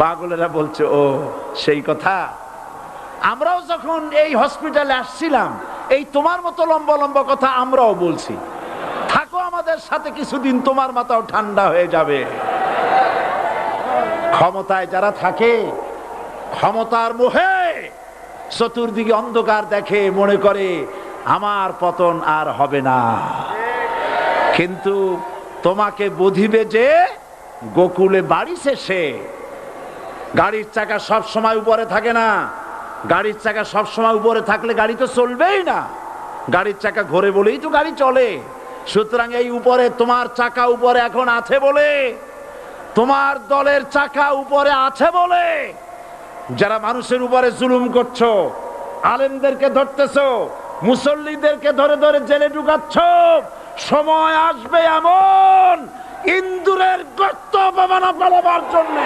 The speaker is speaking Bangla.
পাগলেরা বলছে, ও সেই কথা। আমরাও যখন এই হসপিটালে আসছিলাম এই তোমার মতো লম্বা লম্বা কথা আমরাও বলছি। থাকো আমাদের সাথে কিছুদিন, তোমার মাথাও ঠান্ডা হয়ে যাবে। ক্ষমতায় যারা থাকে, ক্ষমতার মোহে চতুর্দিকে অন্ধকার দেখে, মনে করে আমার পতন আর হবে না। কিন্তু তোমাকে বুঝিবে যে গোকুলে বাড়ি শেষে। গাড়ির চাকা সব সময় উপরে থাকে না। গাড়ির চাকা সব সময় উপরে থাকলে গাড়ি তো চলবেই না। গাড়ির চাকা ঘোরে বলেই তো গাড়ি চলে। সুতরাং এই উপরে তোমার চাকা উপরে এখন আছে বলে, তোমার দলের চাকা উপরে আছে বলে যারা মানুষের উপরে জুলুম করছো, আলেমদেরকে ধরতেছো, মুসল্লিদেরকে ধরে ধরে জেলে ঢুকাচ্ছ, সময় আসবে এমন ইন্দুরের গর্ত অপমান পালাবার জন্য